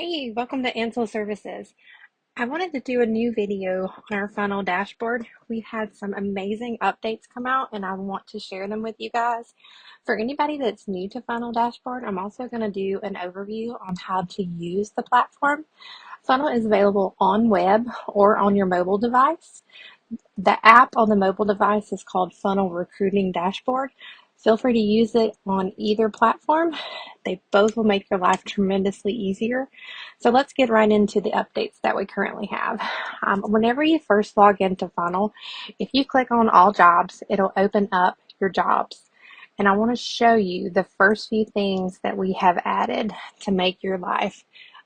Hey, welcome to Ancile.Services. I wanted to do a new video on our funnel dashboard. We've had some amazing updates come out and I want to share them with you guys. For anybody that's new to Funnel Dashboard, I'm also going to do an overview on how to use the platform. Funnel is available on web or on your mobile device. The app on the mobile device is called Funnel Recruiting Dashboard. Feel free to use it on either platform. They both will make your life tremendously easier. So let's get right into the updates that we currently have. Whenever you first log into Funnel, if you click on All Jobs, it'll open up your jobs. And I want to show you the first few things that we have added to make your life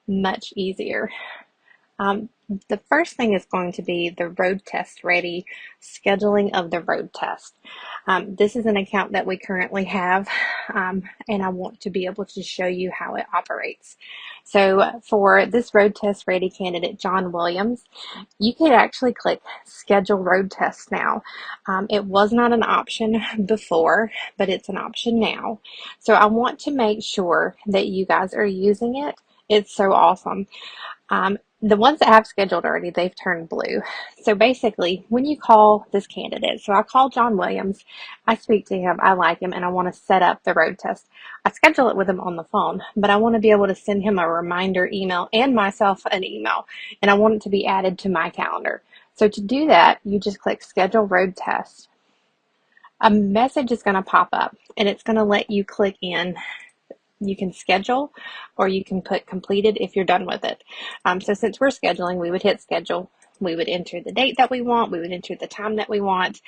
much easier. The first thing is going to be the road test ready scheduling of the road test. This is an account that we currently have, and I want to be able to show you how it operates. So for this road test ready candidate, John Williams, you can actually click schedule road test now. It was not an option before, but it's an option now. So I want to make sure that you guys are using it. It's so awesome. The ones that have scheduled already, they've turned blue. So basically, when you call this candidate, so I call John Williams, I speak to him, I like him, and I want to set up the road test. I schedule it with him on the phone, but I want to be able to send him a reminder email and myself an email, and I want it to be added to my calendar. So to do that, you just click schedule road test. A message is going to pop up, and it's going to let you click in. You can schedule or you can put completed if you're done with it. So since we're scheduling, we would hit schedule. We would enter the date that we want. We would enter the time that we want.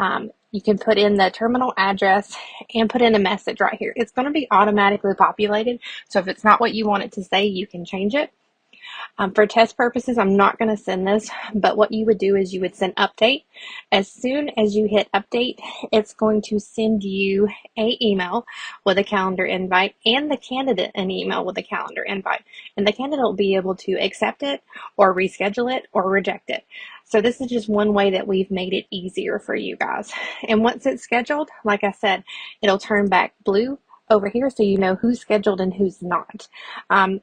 You can put in the terminal address and put in a message right here. It's going to be automatically populated. So if it's not what you want it to say, you can change it. For test purposes, I'm not going to send this, but what you would do is you would send update. As soon as you hit update, it's going to send you an email with a calendar invite and the candidate an email with a calendar invite. And the candidate will be able to accept it or reschedule it or reject it. So this is just one way that we've made it easier for you guys. And once it's scheduled, like I said, it'll turn back blue over here so you know who's scheduled and who's not.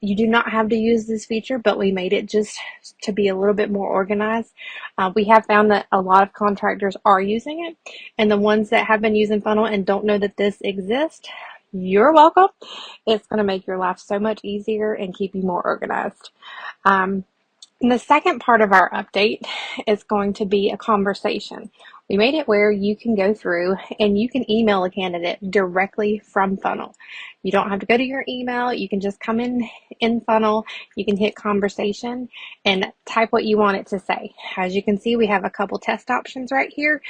You do not have to use this feature, but we made it just to be a little bit more organized. We have found that a lot of contractors are using it, and the ones that have been using Funnel and don't know that this exists, you're welcome. It's going to make your life so much easier and keep you more organized. And the second part of our update is going to be a conversation. We made it where you can go through and you can email a candidate directly from Funnel. You don't have to go to your email. You can just come in Funnel. You can hit conversation and type what you want it to say. As you can see, we have a couple test options right here.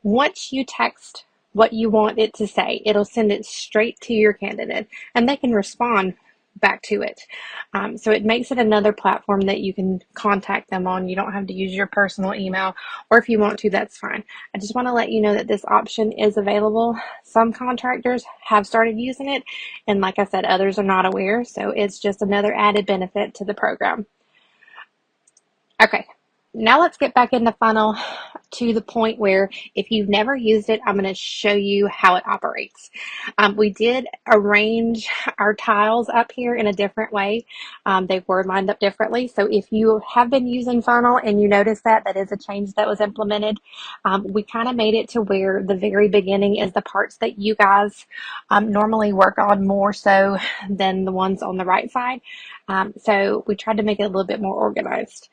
Once you text what you want it to say, it'll send it straight to your candidate and they can respond back to it. So it makes it another platform that you can contact them on. You don't have to use your personal email, or if you want to, that's fine. I just want to let you know that this option is available. Some contractors have started using it, and like I said, others are not aware, so it's just another added benefit to the program. Okay, now let's get back into Funnel to the point where if you've never used it, I'm going to show you how it operates. We did arrange our tiles up here in a different way. They were lined up differently. So if you have been using Funnel and you notice that is a change that was implemented, we kind of made it to where the very beginning is the parts that you guys normally work on more so than the ones on the right side. So we tried to make it a little bit more organized.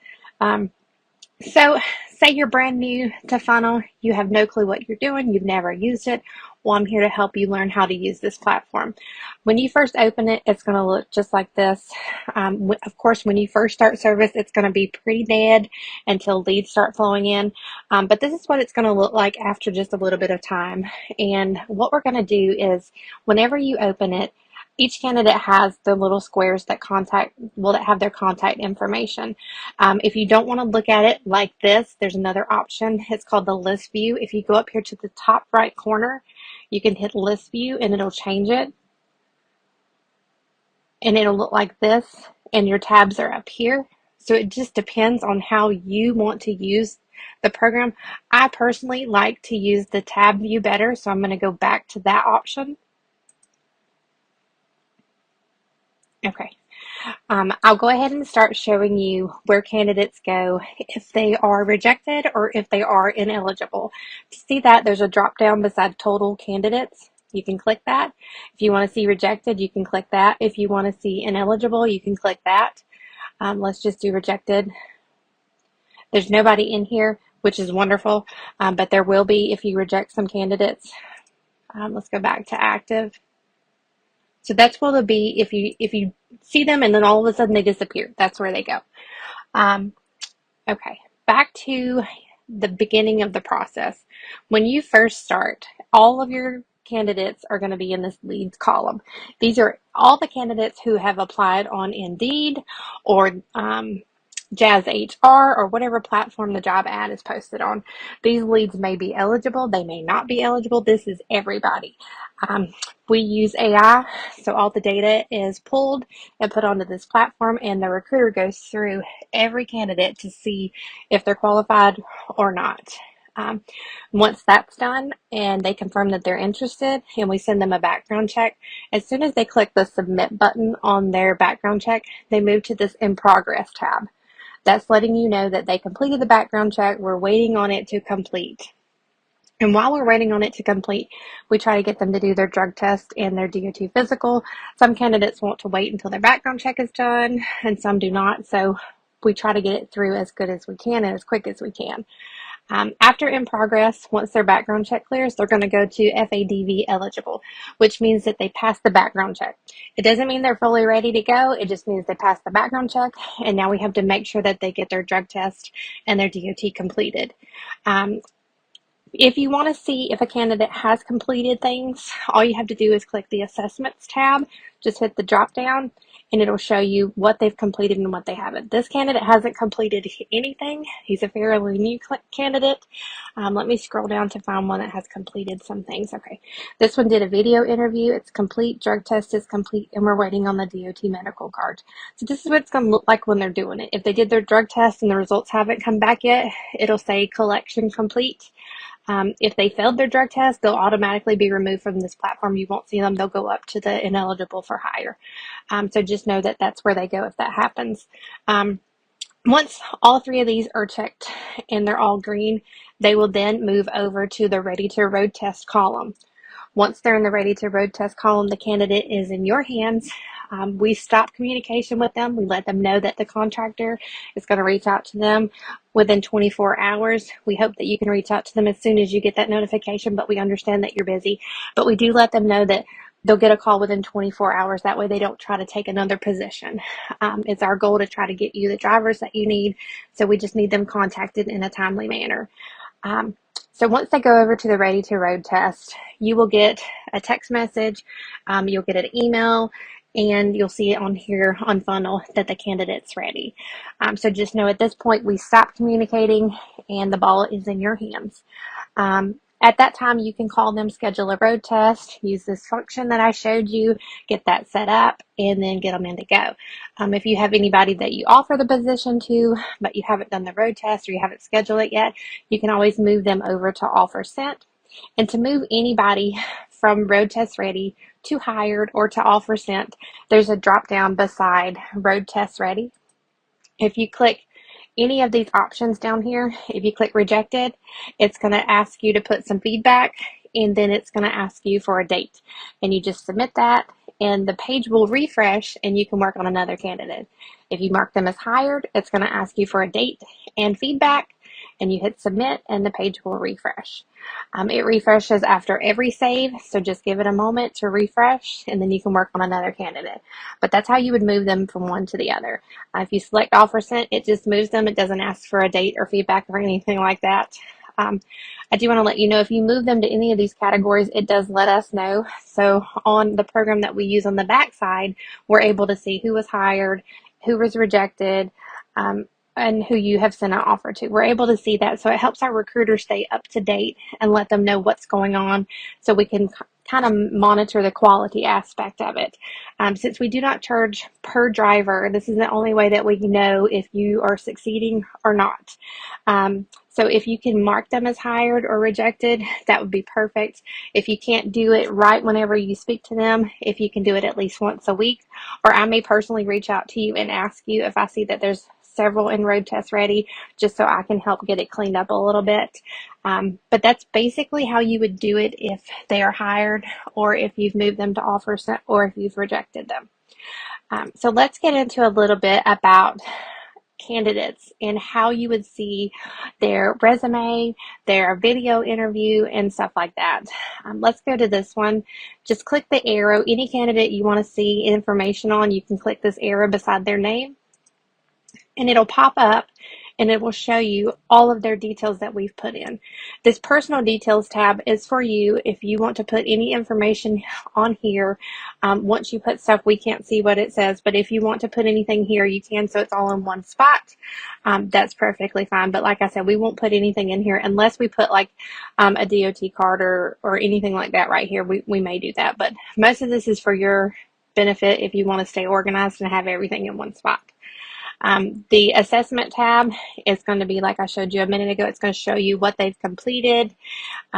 So say you're brand new to Funnel, you have no clue what you're doing, you've never used it. Well, I'm here to help you learn how to use this platform. When you first open it, it's going to look just like this. Of course, when you first start service, it's going to be pretty dead until leads start flowing in. But this is what it's going to look like after just a little bit of time. And what we're going to do is whenever you open it, each candidate has the little squares that have their contact information. If you don't want to look at it like this, there's another option. It's called the list view. If you go up here to the top right corner, you can hit list view and it'll change it. And it'll look like this, and your tabs are up here. So it just depends on how you want to use the program. I personally like to use the tab view better, so I'm going to go back to that option. Okay. I'll go ahead and start showing you where candidates go if they are rejected or if they are ineligible. To see that, there's a drop down beside total candidates. You can click that. If you want to see rejected, you can click that. If you want to see ineligible, you can click that. Let's just do rejected. There's nobody in here, which is wonderful, but there will be if you reject some candidates. Let's go back to active. So that's where they'll be if you see them and then all of a sudden they disappear. That's where they go. Okay, back to the beginning of the process. When you first start, all of your candidates are going to be in this leads column. These are all the candidates who have applied on Indeed or Jazz HR or whatever platform the job ad is posted on. These leads may be eligible, they may not be eligible. This is everybody. We use AI, so all the data is pulled and put onto this platform, and the recruiter goes through every candidate to see if they're qualified or not. Once that's done and they confirm that they're interested and we send them a background check, as soon as they click the submit button on their background check, they move to this in progress tab. That's letting you know that they completed the background check. We're waiting on it to complete. And while we're waiting on it to complete, we try to get them to do their drug test and their DOT physical. Some candidates want to wait until their background check is done, and some do not. So we try to get it through as good as we can and as quick as we can. After in progress, once their background check clears, they're going to go to FADV eligible, which means that they passed the background check. It doesn't mean they're fully ready to go. It just means they passed the background check, and now we have to make sure that they get their drug test and their DOT completed. If you want to see if a candidate has completed things, all you have to do is click the assessments tab, just hit the drop down, and it'll show you what they've completed and what they haven't. This candidate hasn't completed anything. He's a fairly new candidate. Let me scroll down to find one that has completed some things. Okay, this one did a video interview. It's complete. Drug test is complete, and we're waiting on the DOT medical card. So this is what it's going to look like when they're doing it. If they did their drug test and the results haven't come back yet, it'll say collection complete. If they failed their drug test, they'll automatically be removed from this platform. You won't see them. They'll go up to the ineligible for hire. So just know that that's where they go if that happens. Once all three of these are checked and they're all green, they will then move over to the ready to road test column. Once they're in the ready to road test column, the candidate is in your hands. We stop communication with them. We let them know that the contractor is going to reach out to them within 24 hours. We hope that you can reach out to them as soon as you get that notification, but we understand that you're busy. But we do let them know that they'll get a call within 24 hours. That way they don't try to take another position. It's our goal to try to get you the drivers that you need. So we just need them contacted in a timely manner. So once they go over to the ready to road test, you will get a text message, you'll get an email, and you'll see it on here on Funnl that the candidate's ready. So just know at this point we stop communicating and the ball is in your hands. At that time, you can call them, schedule a road test, use this function that I showed you, get that set up, and then get them in to go. If you have anybody that you offer the position to, but you haven't done the road test or you haven't scheduled it yet, you can always move them over to offer sent. And to move anybody from road test ready to hired or to offer sent, there's a drop down beside road test ready. If you click any of these options down here, if you click rejected, it's going to ask you to put some feedback, and then it's going to ask you for a date. And you just submit that, and the page will refresh, and you can work on another candidate. If you mark them as hired, it's going to ask you for a date and feedback, and you hit submit, and the page will refresh. It refreshes after every save, so just give it a moment to refresh, and then you can work on another candidate. But that's how you would move them from one to the other. If you select offer sent, it just moves them. It doesn't ask for a date or feedback or anything like that. I do want to let you know if you move them to any of these categories, it does let us know. So on the program that we use on the back side, we're able to see who was hired, who was rejected, and who you have sent an offer to. We're able to see that, so it helps our recruiters stay up to date and let them know what's going on, so we can kind of monitor the quality aspect of it. Since we do not charge per driver, this is the only way that we know if you are succeeding or not. So if you can mark them as hired or rejected, that would be perfect. If you can't do it right whenever you speak to them, if you can do it at least once a week, or I may personally reach out to you and ask you if I see that there's several En-ROAD tests ready, just so I can help get it cleaned up a little bit. But that's basically how you would do it if they are hired, or if you've moved them to offer, or if you've rejected them. So let's get into a little bit about candidates and how you would see their resume, their video interview, and stuff like that. Let's go to this one. Just click the arrow. Any candidate you want to see information on, you can click this arrow beside their name, and it'll pop up and it will show you all of their details that we've put in. This personal details tab is for you if you want to put any information on here. Once you put stuff, we can't see what it says, but if you want to put anything here, you can, so it's all in one spot. That's perfectly fine. But like I said, we won't put anything in here unless we put like a DOT card or anything like that right here. We may do that, but most of this is for your benefit if you want to stay organized and have everything in one spot. The assessment tab is going to be like I showed you a minute ago. It's going to show you what they've completed.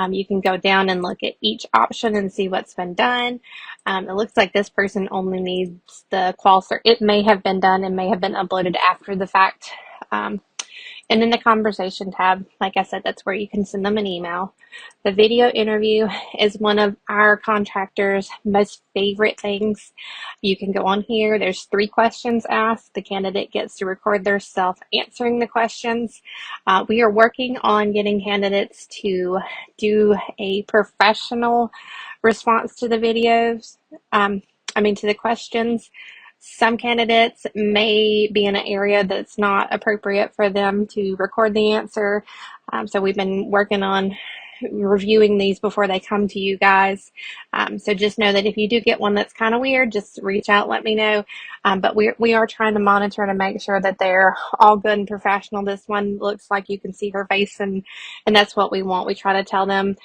You can go down and look at each option and see what's been done. It looks like this person only needs the qual cert. It may have been done and may have been uploaded after the fact. And then the conversation tab, like I said, that's where you can send them an email. The video interview is one of our contractors' most favorite things. You can go on here. There's 3 questions asked. The candidate gets to record their self answering the questions. We are working on getting candidates to do a professional response to the videos. To the questions. Some candidates may be in an area that's not appropriate for them to record the answer. So we've been working on reviewing these before they come to you guys. So just know that if you do get one that's kind of weird, just reach out, let me know. But we are trying to monitor to make sure that they're all good and professional. This one looks like you can see her face, and that's what we want. We try to tell them,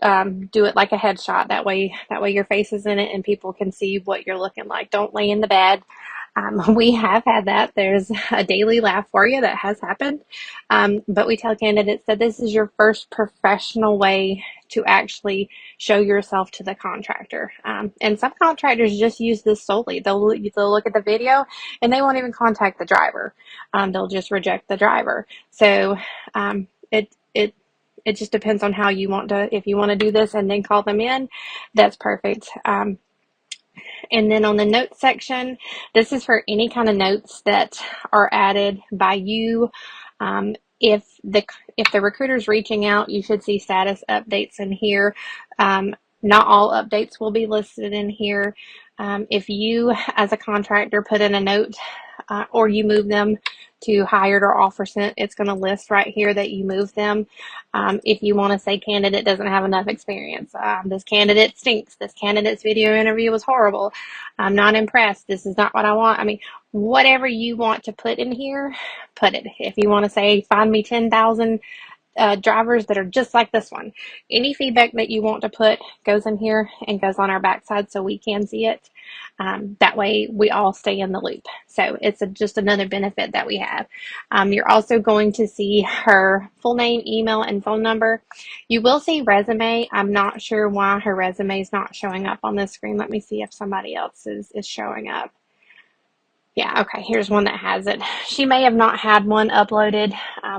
do it like a headshot. That way your face is in it and people can see what you're looking like. Don't lay in the bed. We have had that. There's a daily laugh for you that has happened. But we tell candidates that this is your first professional way to actually show yourself to the contractor. And some contractors just use this solely. They'll look at the video and they won't even contact the driver. They'll just reject the driver. So it just depends on how you want to, if you want to do this and then call them in, that's perfect. And then on the notes section, this is for any kind of notes that are added by you. If the recruiter's reaching out, you should see status updates in here. Not all updates will be listed in here. If you, as a contractor, put in a note or you move them to hired or offer sent, it's going to list right here that you moved them. If you want to say candidate doesn't have enough experience, this candidate stinks, this candidate's video interview was horrible, I'm not impressed, this is not what I want. Whatever you want to put in here, put it. If you want to say, find me 10,000 drivers that are just like this one. Any feedback that you want to put goes in here and goes on our backside so we can see it. That way we all stay in the loop. So it's just another benefit that we have. You're also going to see her full name, email, and phone number. You will see resume. I'm not sure why her resume is not showing up on this screen. Let me see if somebody else is showing up. Yeah, okay, here's one that has it. She may have not had one uploaded.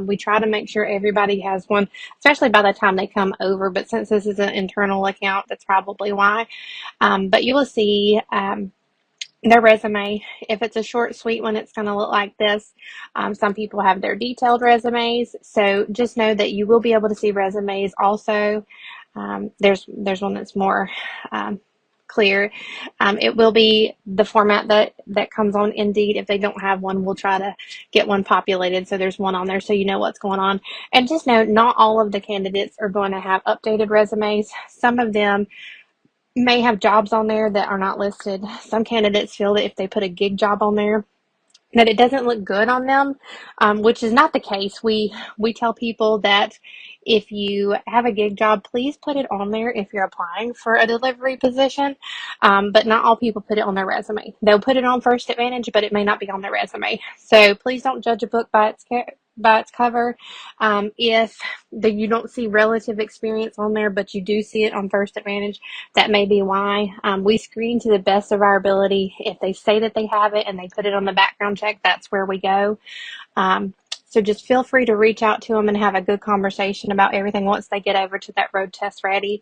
We try to make sure everybody has one, especially by the time they come over, but since this is an internal account, that's probably why. But you will see their resume. If it's a short, sweet one, it's going to look like this. Some people have their detailed resumes, so just know that you will be able to see resumes also. There's one that's more clear. It will be the format that comes on Indeed. If they don't have one, we'll try to get one populated so there's one on there so you know what's going on. And just know, not all of the candidates are going to have updated resumes. Some of them may have jobs on there that are not listed. Some candidates feel that if they put a gig job on there, that it doesn't look good on them, which is not the case. We tell people that If you have a gig job, please put it on there if you're applying for a delivery position. But not all people put it on their resume. They'll put it on First Advantage, but it may not be on their resume. So please don't judge a book by its cover. If you don't see relative experience on there, but you do see it on First Advantage, that may be why. We screen to the best of our ability. If they say that they have it and they put it on the background check, that's where we go. So just feel free to reach out to them and have a good conversation about everything once they get over to that road test ready.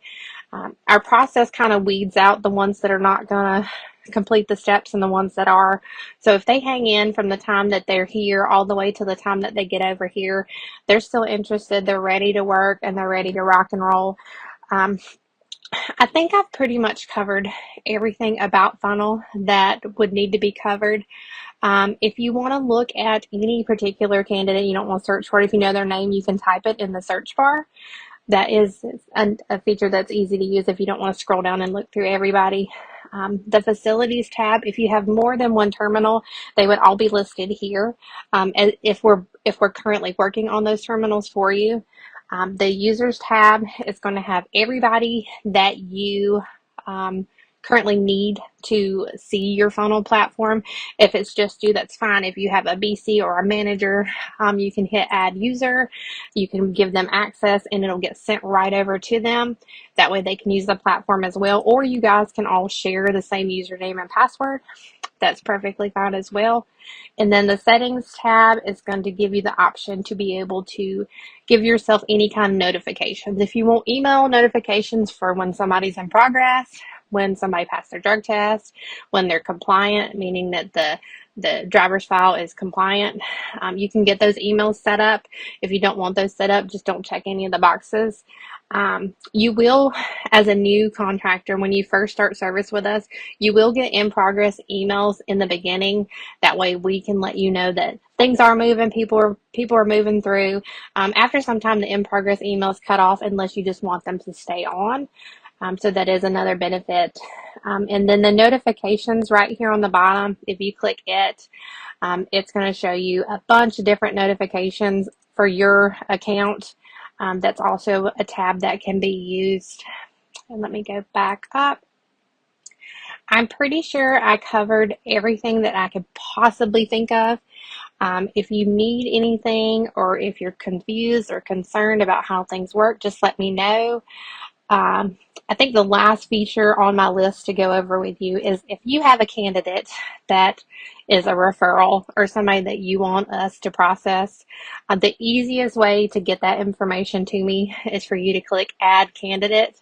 Our process kind of weeds out the ones that are not going to complete the steps and the ones that are. So if they hang in from the time that they're here all the way to the time that they get over here, they're still interested, they're ready to work, and they're ready to rock and roll. I think I've pretty much covered everything about Funnl that would need to be covered. If you want to look at any particular candidate, you don't want to search for it. If you know their name, you can type it in the search bar. That is a feature that's easy to use if you don't want to scroll down and look through everybody. The facilities tab, if you have more than one terminal, they would all be listed here. If we're currently working on those terminals for you. The users tab is going to have everybody that you currently need to see your Funnl platform. If it's just you, that's fine. If you have a BC or a manager, you can hit add user. You can give them access and it'll get sent right over to them. That way they can use the platform as well, or you guys can all share the same username and password. That's perfectly fine as well. And then the settings tab is going to give you the option to be able to give yourself any kind of notifications. If you want email notifications for when somebody's in progress, when somebody passed their drug test, when they're compliant, meaning that the driver's file is compliant, you can get those emails set up. If you don't want those set up, just don't check any of the boxes. You will, as a new contractor, when you first start service with us, you will get in progress emails in the beginning. That way we can let you know that things are moving, people are moving through. After some time, the in progress emails cut off unless you just want them to stay on. So that is another benefit. And then the notifications right here on the bottom, if you click it, it's going to show you a bunch of different notifications for your account. That's also a tab that can be used. And let me go back up. I'm pretty sure I covered everything that I could possibly think of. If you need anything or if you're confused or concerned about how things work, just let me know. I think the last feature on my list to go over with you is if you have a candidate that is a referral or somebody that you want us to process, the easiest way to get that information to me is for you to click Add Candidate,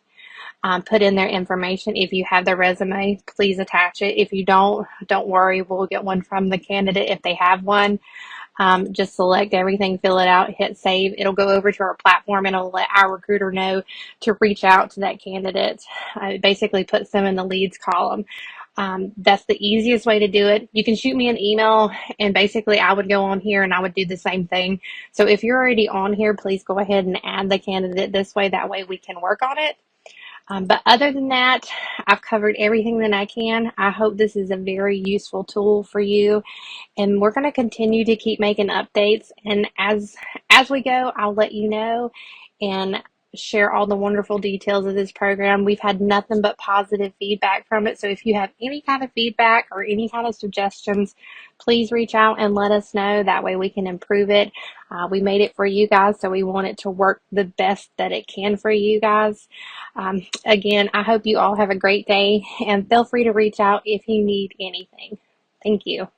put in their information. If you have their resume, please attach it. If you don't worry, we'll get one from the candidate if they have one. Just select everything, fill it out, hit save. It'll go over to our platform and it'll let our recruiter know to reach out to that candidate. It basically puts them in the leads column. That's the easiest way to do it. You can shoot me an email and basically I would go on here and I would do the same thing. So if you're already on here, please go ahead and add the candidate this way. That way we can work on it. But other than that, I've covered everything that I can. I hope this is a very useful tool for you. And we're going to continue to keep making updates. And as we go, I'll let you know and share all the wonderful details of this program. We've had nothing but positive feedback from it. So if you have any kind of feedback or any kind of suggestions, please reach out and let us know. That way we can improve it. We made it for you guys, so we want it to work the best that it can for you guys. Again, I hope you all have a great day and feel free to reach out if you need anything. Thank you.